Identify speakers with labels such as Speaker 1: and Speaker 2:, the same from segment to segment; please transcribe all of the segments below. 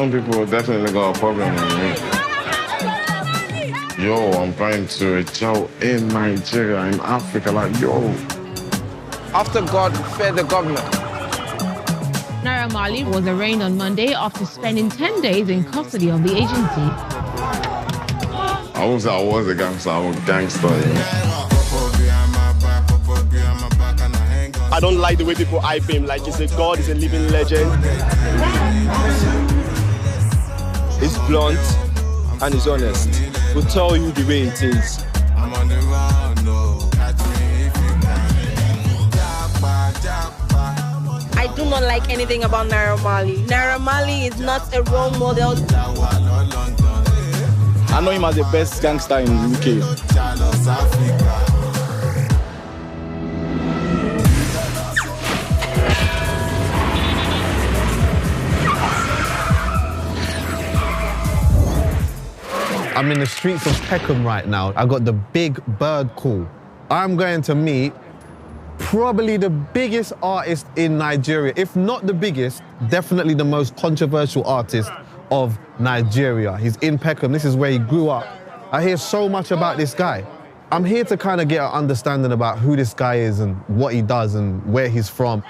Speaker 1: Some people definitely got a problem with me. Yo, I'm going to a jail in Nigeria, in Africa, like, yo.
Speaker 2: After God, fear the government.
Speaker 3: Naira Marley was arraigned on Monday after spending 10 days in custody of the agency.
Speaker 1: I won't say I was a gangster, I'm a gangster,
Speaker 4: I don't like the way people hype him, like he's a god, he's a living legend. He's blunt and he's honest. We'll tell you the way it is.
Speaker 5: I do not like anything about Naira Marley. Naira Marley is not a role model.
Speaker 4: I know him as the best gangster in the UK.
Speaker 6: I'm in the streets of Peckham right now. I got the big bird call. I'm going to meet probably the biggest artist in Nigeria. If not the biggest, definitely the most controversial artist of Nigeria. He's in Peckham. This is where he grew up. I hear so much about this guy. I'm here to kind of get an understanding about who this guy is and what he does and where he's from.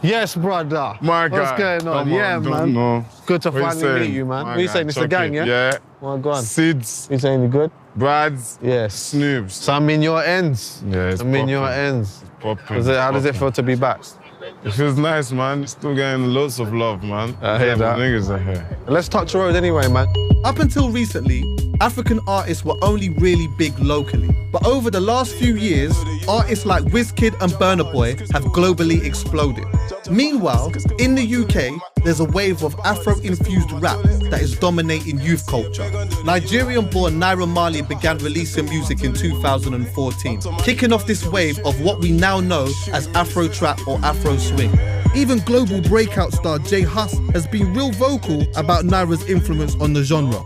Speaker 6: Yes, brother.
Speaker 1: My guy.
Speaker 6: What's going on? Yeah, man.
Speaker 1: No.
Speaker 6: Good to finally meet you, man. What are you saying? It's a gang, yeah?
Speaker 1: Yeah.
Speaker 6: Well, go on.
Speaker 1: Sids.
Speaker 6: You saying you good?
Speaker 1: Brads.
Speaker 6: Yes.
Speaker 1: Snoobs.
Speaker 6: So I'm in your ends.
Speaker 1: Yeah, it's
Speaker 6: I'm in your
Speaker 1: popping.
Speaker 6: ends.
Speaker 1: Popping.
Speaker 6: How does it feel to be back?
Speaker 1: It feels nice, man. Still getting lots of love, man.
Speaker 6: I hear that.
Speaker 1: Niggas are here.
Speaker 6: Let's touch road anyway, man.
Speaker 7: Up until recently, African artists were only really big locally. But over the last few years, artists like Wizkid and Burna Boy have globally exploded. Meanwhile, in the UK, there's a wave of Afro-infused rap that is dominating youth culture. Nigerian-born Naira Marley began releasing music in 2014, kicking off this wave of what we now know as Afro trap or Afro swing. Even global breakout star J Hus has been real vocal about Naira's influence on the genre.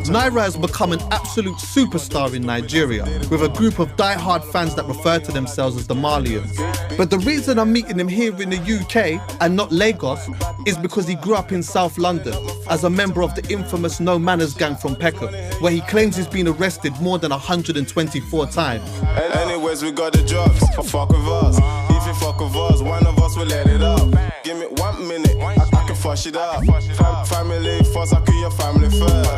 Speaker 7: Naira has become an absolute superstar in Nigeria, with a group of die-hard fans that refer to themselves as the Marlians. But the reason I'm meeting him here in the UK and not Lagos is because he grew up in South London as a member of the infamous No Manners gang from Peckham, where he claims he's been arrested more than 124 times.
Speaker 8: Anyways, we got the drugs, fuck with us. If you fuck with us, one of us will let it up. Give me 1 minute, I can fush it up. Family first, I kill your family first.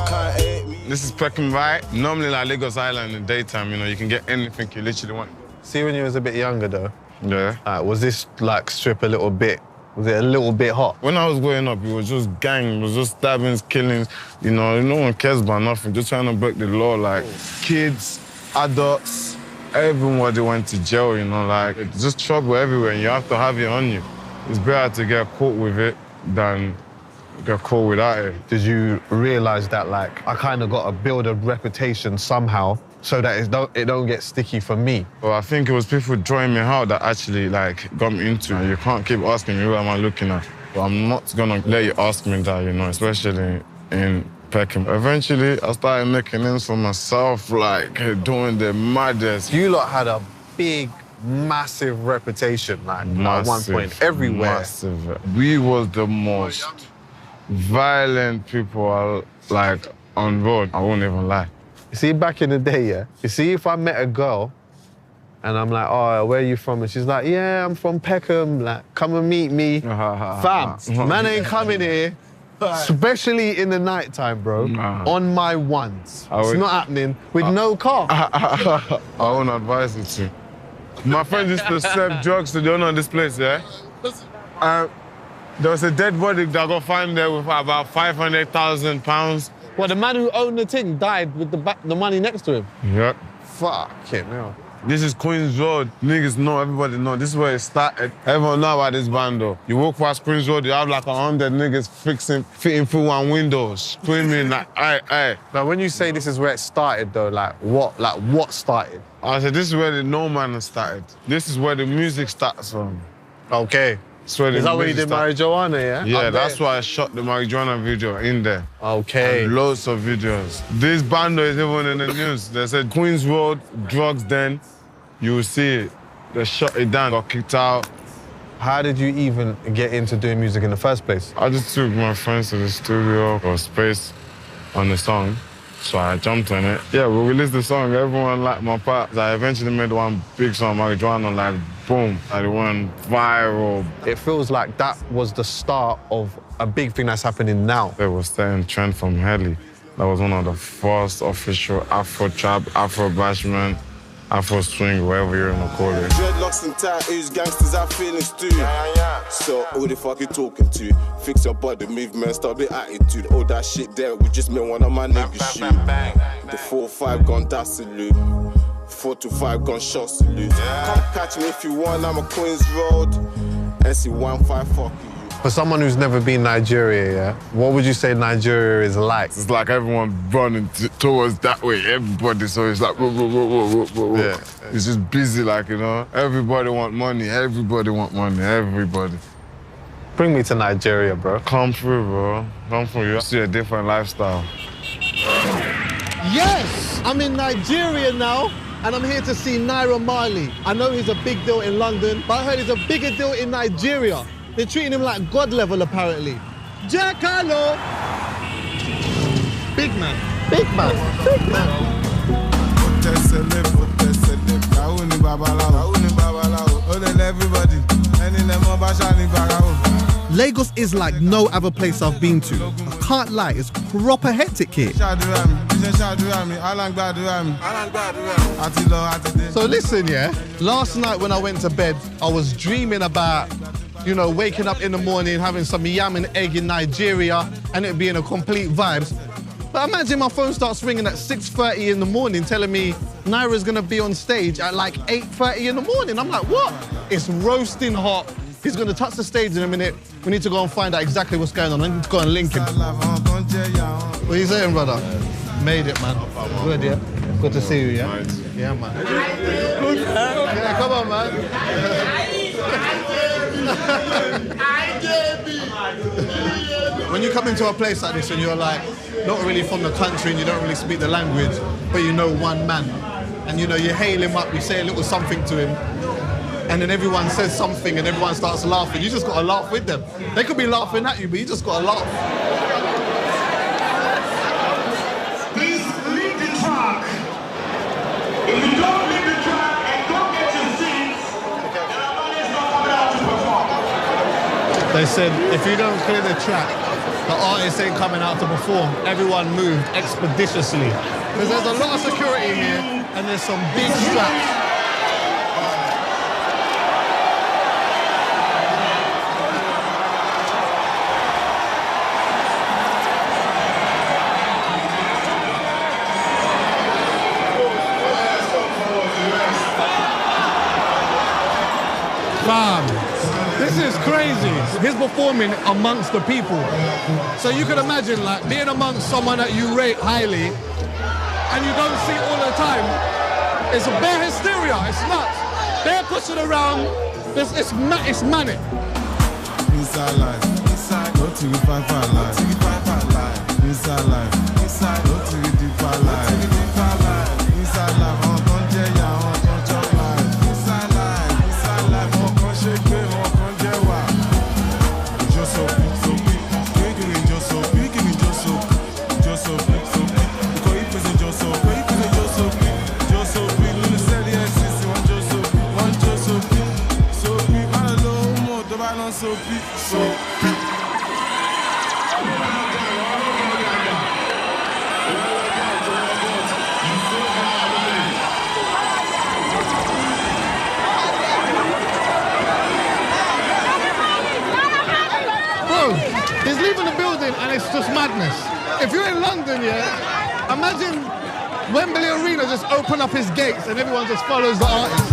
Speaker 8: Can't hate me.
Speaker 1: This is Peckham, right? Normally, like Lagos Island in the daytime, you know, you can get anything you literally want.
Speaker 6: See, when you was a bit younger, though,
Speaker 1: Yeah.
Speaker 6: was this, like, strip a little bit? Was it a little bit hot?
Speaker 1: When I was growing up, it was just gang, it was just stabbings, killings. You know, no one cares about nothing. Just trying to break the law, like kids, adults, everybody went to jail, you know, like it's just trouble everywhere and you have to have it on you. It's better to get caught with it than get caught without it.
Speaker 6: Did you realize that, like, I kind of got to build a reputation somehow so that it don't get sticky for me?
Speaker 1: Well, I think it was people drawing me out that actually, like, got me into it. You can't keep asking me, who am I looking at? But I'm not gonna let you ask me that, you know, especially in Peckham. Eventually, I started making names for myself, like, doing the maddest.
Speaker 6: You lot had a big, massive reputation, like, at one point, everywhere.
Speaker 1: Massive. We was the most violent people, like, on road. I won't even lie.
Speaker 6: You see, back in the day, yeah, you see, if I met a girl and I'm like, oh, where are you from? And she's like, yeah, I'm from Peckham, like, come and meet me. Fam, man ain't coming here, especially in the nighttime, bro, on my ones. It's not happening with no car.
Speaker 1: I won't advise you to. My friends used to sell drugs to the owner of this place, yeah? There was a dead body that got found there with about £500,000.
Speaker 6: Well, the man who owned the thing died with the money next to him?
Speaker 1: Yep.
Speaker 6: Fucking hell.
Speaker 1: This is Queen's Road. Niggas know, everybody know. This is where it started. Everyone know about this band, though. You walk past Queen's Road, you have like 100 niggas fitting through one window, screaming like, aye.
Speaker 6: Now, when you say this is where it started, though, like what started?
Speaker 1: I said, this is where the No Man started. This is where the music starts from.
Speaker 6: Okay. Is that where you did Marijuana, yeah?
Speaker 1: Yeah, that's why I shot the Marijuana video in there.
Speaker 6: Okay.
Speaker 1: And loads of videos. This band is even in the news. They said Queen's Road, drugs then, you will see it. They shut it down, got kicked out.
Speaker 6: How did you even get into doing music in the first place?
Speaker 1: I just took my friends to the studio for space on the song. So I jumped on it. Yeah, we released the song. Everyone liked my part. I eventually made one big song, Marijuana, like, boom. It went viral.
Speaker 6: It feels like that was the start of a big thing that's happening now.
Speaker 1: It was setting trend from Helly. That was one of the first official Afro trap, Afro bashment, Afro swing, whatever you want to call it.
Speaker 8: Dreadlocks and tattoos, gangsters have feelings too. So who the fuck you talking to? Fix your body movement, stop the attitude. All that shit there, we just made one of my niggas shoot. The 4-5 gun, that's salute. 4 to 5 gun shot salute. Come catch me if you want, I'm a Queens Road. NC15, fuck you.
Speaker 6: For someone who's never been Nigeria, yeah, what would you say Nigeria is like?
Speaker 1: It's like everyone running towards that way, everybody, so it's like, whoa, whoa, whoa, whoa, whoa, whoa. Yeah. It's just busy, like, you know? Everybody want money, everybody.
Speaker 6: Bring me to Nigeria, bro.
Speaker 1: Come through, bro. Come through, you see a different lifestyle.
Speaker 7: Yes! I'm in Nigeria now, and I'm here to see Naira Marley. I know he's a big deal in London, but I heard he's a bigger deal in Nigeria. They're treating him like God level, apparently. Jack Harlow! Big man. Big man. Big man. Lagos is like no other place I've been to. I can't lie, it's proper hectic here. So listen, yeah, last night when I went to bed, I was dreaming about, you know, waking up in the morning, having some yam and egg in Nigeria, and it being a complete vibes. But imagine my phone starts ringing at 6:30 in the morning telling me Naira's gonna be on stage at like 8:30 in the morning. I'm like, what? It's roasting hot. He's gonna touch the stage in a minute. We need to go and find out exactly what's going on. I need to go and link him. What are you saying, brother? Made it, man. Good, yeah? Good to see you, yeah? Yeah, man. Yeah, come on, man. When you come into a place like this and you're like, not really from the country and you don't really speak the language, but you know one man, and you know, you hail him up, you say a little something to him, and then everyone says something and everyone starts laughing, you just gotta laugh with them. They could be laughing at you, but you just gotta laugh.
Speaker 9: Please leave the track. If you don't leave the track and don't get your seats, then our money is not coming out to perform.
Speaker 7: They said, if you don't clear the track, the artist ain't coming out to perform. Everyone moved expeditiously. Because there's a lot of security here, and there's some big straps. This is crazy. He's performing amongst the people. So you can imagine, like, being amongst someone that you rate highly and you don't see all the time. It's a bare hysteria. It's nuts. They're pushing around. It's manic.
Speaker 8: Inside life, inside, go to the five life. Inside life, inside, go to the deeper life. Inside life, don't get ya, don't chop life. Inside life, don't shake me, don't get wa. Just so big, kicking just so big, just so big. Because if it's just so big, just so big. Let me say the existence, one just so big. So big, I don't know more, the balance so big, so big.
Speaker 7: He's leaving the building and it's just madness. If you're in London, yeah, imagine Wembley Arena just open up his gates and everyone just follows the artist.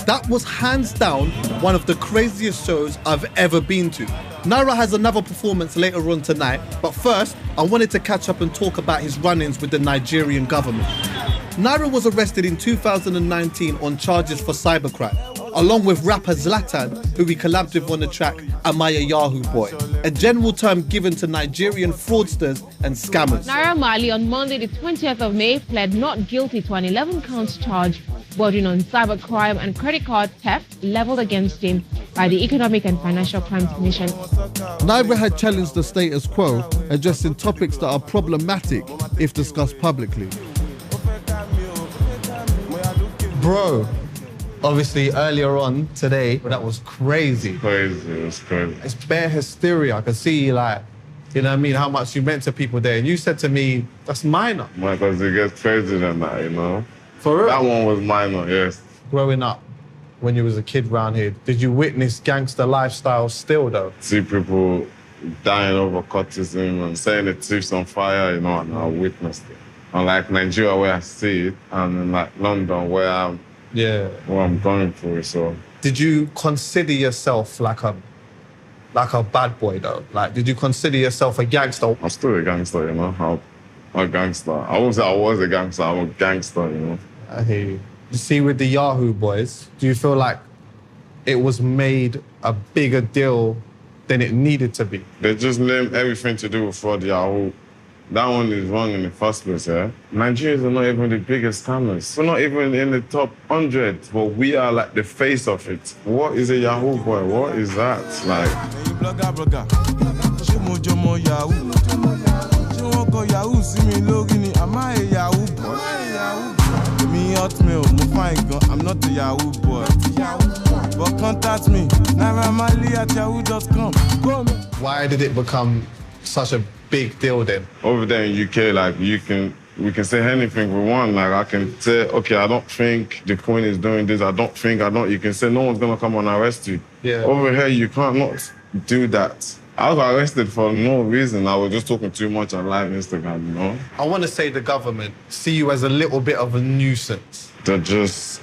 Speaker 7: That was hands down one of the craziest shows I've ever been to. Naira has another performance later on tonight, but first, I wanted to catch up and talk about his run-ins with the Nigerian government. Naira was arrested in 2019 on charges for cybercrime, along with rapper Zlatan, who he collabed with on the track Am I a Yahoo Boy. a general term given to Nigerian fraudsters and scammers.
Speaker 3: Naira Marley on Monday, the 20th of May, pled not guilty to an 11-count charge bordering on cybercrime and credit card theft leveled against him by the Economic and Financial Crimes Commission.
Speaker 7: Naira had challenged the status quo, addressing topics that are problematic if discussed publicly.
Speaker 6: Bro, obviously earlier on today, that was crazy.
Speaker 1: It was crazy.
Speaker 6: It's bare hysteria. I can see, like, you know what I mean, how much you meant to people there. And you said to me, that's minor.
Speaker 1: Because it gets crazier than that, you know?
Speaker 6: For real?
Speaker 1: That one was minor, yes.
Speaker 6: Growing up, when you was a kid round here, did you witness gangster lifestyle still, though?
Speaker 1: See people dying over cultism and setting the chiefs on fire, you know, and I witnessed it. Unlike Nigeria, where I see it, and in like London, where I'm going through. So,
Speaker 6: did you consider yourself like a bad boy though? Like, did you consider yourself a gangster?
Speaker 1: I'm still a gangster, you know. I'm a gangster. I won't say I was a gangster. I'm a gangster, you know.
Speaker 6: I hear you. You see, with the Yahoo boys, do you feel like it was made a bigger deal than it needed to be?
Speaker 1: They just named everything to do with fraud Yahoo. That one is wrong in the first place, yeah? Nigerians are not even the biggest scammers. We're not even in the top 100, but we are like the face of it. What is a Yahoo boy? What is that? Like...
Speaker 8: I'm not a Yahoo boy. But contact me, Naira Marley at yahoo.com.
Speaker 6: Why did it become such a big deal then?
Speaker 1: Over there in UK, like, we can say anything we want. Like, I can say, okay, I don't think the Queen is doing this. You can say no one's gonna come and arrest you.
Speaker 6: Yeah.
Speaker 1: Over here, you can't not do that. I got arrested for no reason. I was just talking too much on live Instagram, you know?
Speaker 6: I want to say the government see you as a little bit of a nuisance.
Speaker 1: They're just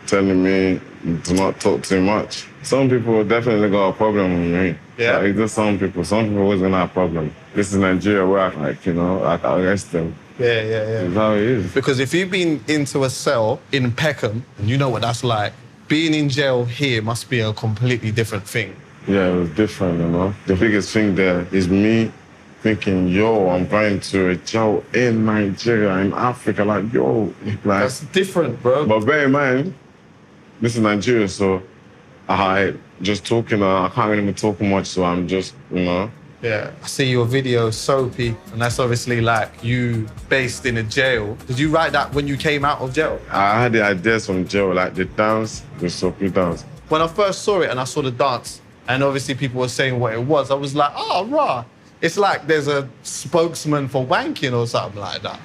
Speaker 1: telling me to not talk too much. Some people definitely got a problem with me.
Speaker 6: Yeah.
Speaker 1: Like, it's just some people always gonna have a problem. This is Nigeria where I can arrest them.
Speaker 6: Yeah.
Speaker 1: That's how it is.
Speaker 6: Because if you've been into a cell in Peckham, and you know what that's like, being in jail here must be a completely different thing.
Speaker 1: Yeah, it was different, you know. The biggest thing there is me thinking, yo, I'm going to a jail in Nigeria, in Africa, like, yo. Like,
Speaker 6: that's different, bro.
Speaker 1: But bear in mind, this is Nigeria, so I just talking, I can't really talk much, so I'm just, you know.
Speaker 6: Yeah, I see your video, Soapy, and that's obviously like you based in a jail. Did you write that when you came out of jail?
Speaker 1: I had the ideas from jail, like the dance, the Soapy dance.
Speaker 6: When I first saw it and I saw the dance, and obviously people were saying what it was, I was like, oh, rah. It's like there's a spokesman for wanking or something like that.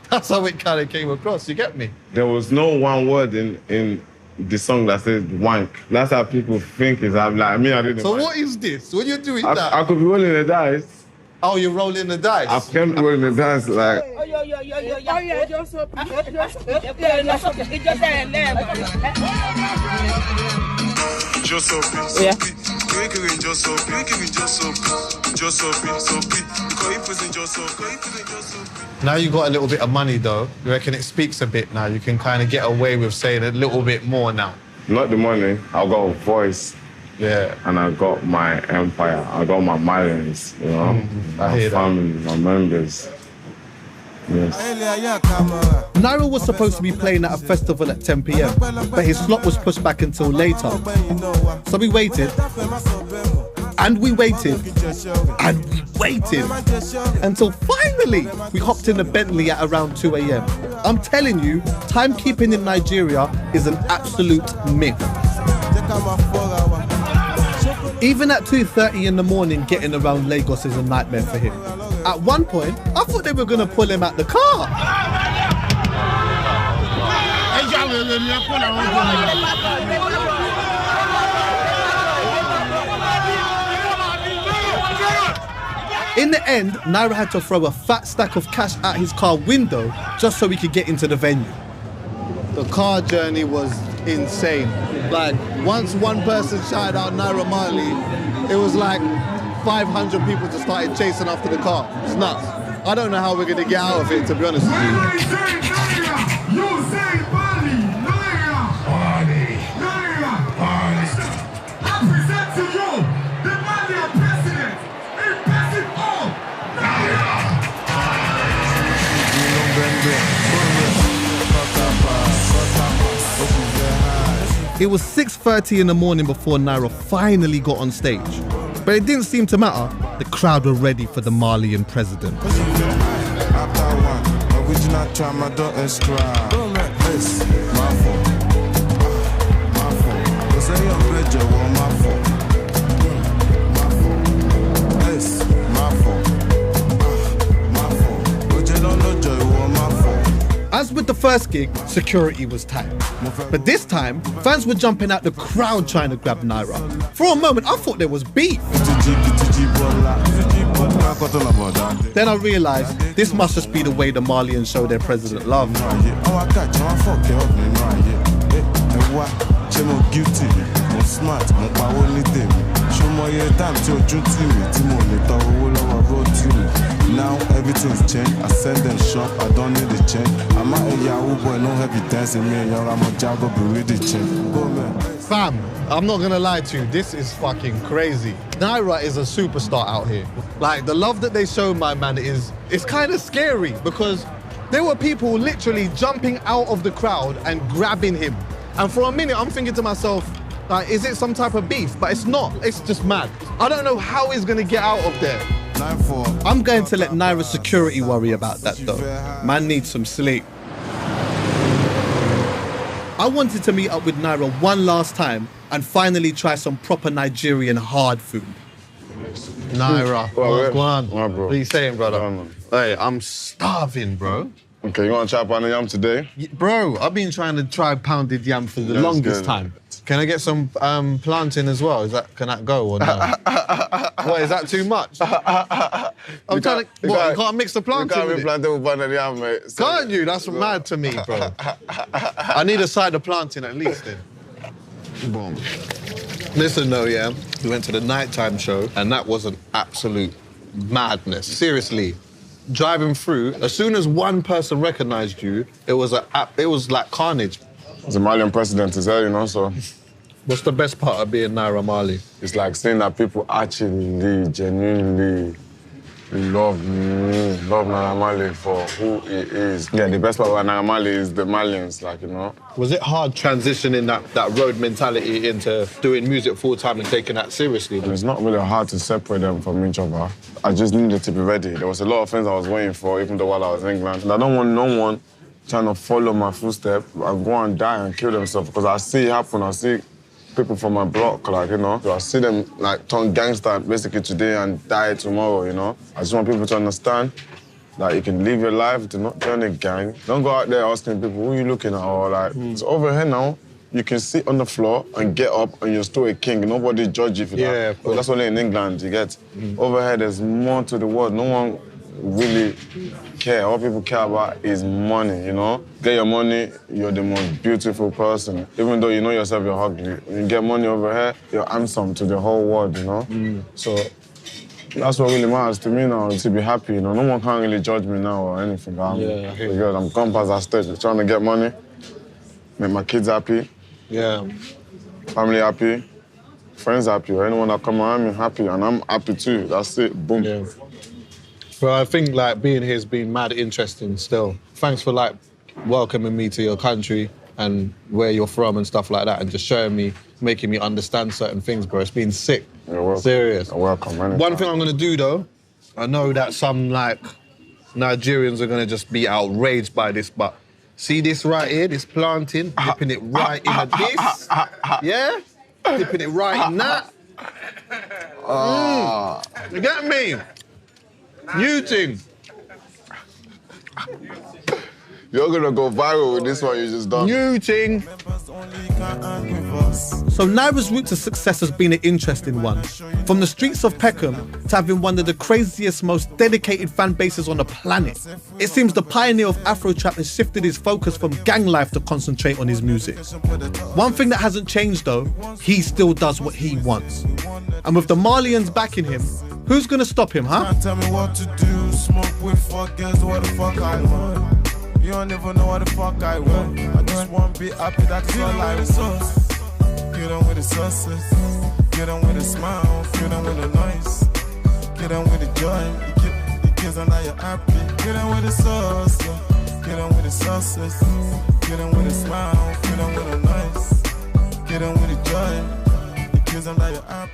Speaker 6: That's how it kind of came across, you get me?
Speaker 1: There was no one word in the song that says wank. That's how people think it's. I'm like, I didn't.
Speaker 6: So what is this? What are you doing that?
Speaker 1: I could be rolling the dice.
Speaker 6: Oh, you're rolling the dice?
Speaker 1: I kept rolling the dice like.
Speaker 6: Now you got a little bit of money though. You reckon it speaks a bit now? You can kind of get away with saying a little bit more now.
Speaker 1: Not the money. I got a voice.
Speaker 6: Yeah.
Speaker 1: And I got my empire. I got my millions, you know?
Speaker 6: I hear
Speaker 1: my family, my members. Yes.
Speaker 7: Naira was supposed to be playing at a festival at 10 p.m, but his slot was pushed back until later. So we waited, and we waited, and we waited, until finally we hopped in a Bentley at around 2 a.m. I'm telling you, timekeeping in Nigeria is an absolute myth. Even at 2:30 in the morning, getting around Lagos is a nightmare for him. At one point, I thought they were going to pull him out the car. In the end, Naira had to throw a fat stack of cash out his car window just so he could get into the venue.
Speaker 6: The car journey was insane. Like, once one person shouted out Naira Marley, it was like 500 people just started chasing after the car. It's nuts. I don't know how we're going to get out of it, to be honest with you.
Speaker 9: You say Marley, Naira Marley, Naira Marley. I present to you the Malian
Speaker 7: It was 6:30 in the morning before Naira finally got on stage. But it didn't seem to matter. The crowd were ready for the Malian president. As with the first gig, security was tight. But this time, fans were jumping out the crowd trying to grab Naira. For a moment, I thought there was beef. Then I realised this must just be the way the Malians show their president love.
Speaker 8: Now everything's changed. I send them shop, I don't need the change. I'm not a Yahoo boy, no heavy dancing me and y'all. I'm a Jago, but with the change. Go man.
Speaker 6: Fam, I'm not gonna lie to you, this is fucking crazy. Naira is a superstar out here. Like, the love that they show my man it's kind of scary because there were people literally jumping out of the crowd and grabbing him. And for a minute, I'm thinking to myself, like, is it some type of beef? But it's not, it's just mad. I don't know how he's gonna get out of there.
Speaker 7: I'm going to let Naira's security worry about that though. Man needs some sleep. I wanted to meet up with Naira one last time and finally try some proper Nigerian hard food.
Speaker 6: Naira, what's going on?
Speaker 1: What, bro?
Speaker 6: What are you saying, brother? Hey, I'm starving, bro.
Speaker 1: Okay, you want to try pounded yam today?
Speaker 6: Bro, I've been trying to try pounded yam for the longest time. Can I get some plantain as well? Can that go or no? What, is that too much? I'm trying to. You can't mix the plantain?
Speaker 1: You can't be plantain with pounded yam, mate.
Speaker 6: Can't you? That's mad to me, bro. I need a side of plantain at least then. Boom. Listen though, yeah, we went to the nighttime show and that was an absolute madness. Seriously. Driving through, as soon as one person recognized you, it was like carnage.
Speaker 1: The Malian president is here, you know, so.
Speaker 6: What's the best part of being Naira Marley?
Speaker 1: It's like seeing that people actually, genuinely love Naira Marley for who he is. Yeah, the best part about Naira Marley is the Malians, like, you know.
Speaker 6: Was it hard transitioning that road mentality into doing music full-time and taking that seriously?
Speaker 1: It's not really hard to separate them from each other. I just needed to be ready. There was a lot of things I was waiting for, even though while I was in England. And I don't want no one trying to follow my footsteps and go and die and kill themselves because I see it happen. I see people from my block, like, you know. So I see them, like, turn gangster basically today and die tomorrow, you know. I just want people to understand that you can live your life, do not join a gang. Don't go out there asking people, who are you looking at? Or, like, it's over here now. You can sit on the floor and get up and you're still a king. Nobody judge you for that.
Speaker 6: Yeah,
Speaker 1: but that's only in England, you get. Over here, there's more to the world. No one really care. All people care about is money, you know? Get your money, you're the most beautiful person. Even though you know yourself, you're ugly. When you get money over here, you're handsome to the whole world, you know? So that's what really matters to me now, to be happy, you know? No one can really judge me now or anything. I'm gone past that stage, trying to get money, make my kids happy.
Speaker 6: Yeah.
Speaker 1: Family happy, friends happy, or anyone that come around me happy, and I'm happy too. That's it, boom.
Speaker 6: Yeah. Well, I think like being here has been mad interesting still. Thanks for like welcoming me to your country and where you're from and stuff like that and just showing me, making me understand certain things, bro. It's been sick.
Speaker 1: You're welcome.
Speaker 6: Serious.
Speaker 1: You're welcome, man.
Speaker 6: One thing I'm gonna do though, I know that some like Nigerians are gonna just be outraged by this, but see this right here, this planting, dipping it right in this, yeah? Dipping it right in that. You get me? New thing.
Speaker 1: You're gonna go viral with this one you just done.
Speaker 6: New thing.
Speaker 7: So Naira's route to success has been an interesting one. From the streets of Peckham to having one of the craziest, most dedicated fan bases on the planet. It seems the pioneer of Afro trap has shifted his focus from gang life to concentrate on his music. One thing that hasn't changed though, he still does what he wants. And with the Malians backing him, who's gonna stop him, huh?
Speaker 8: Tell me what to do, smoke with fuckers, what the fuck I want. You don't even know what the fuck I want. I just want to be happy, that's all I want. Get on with the success, get on with the smile, get on with the noise, get on with the joy. The kids are now you're happy. Get on with the sauce, Get on with the success. Get on with a smile. Get on with a nice. Get on with the joy. The kids I'm like your eye.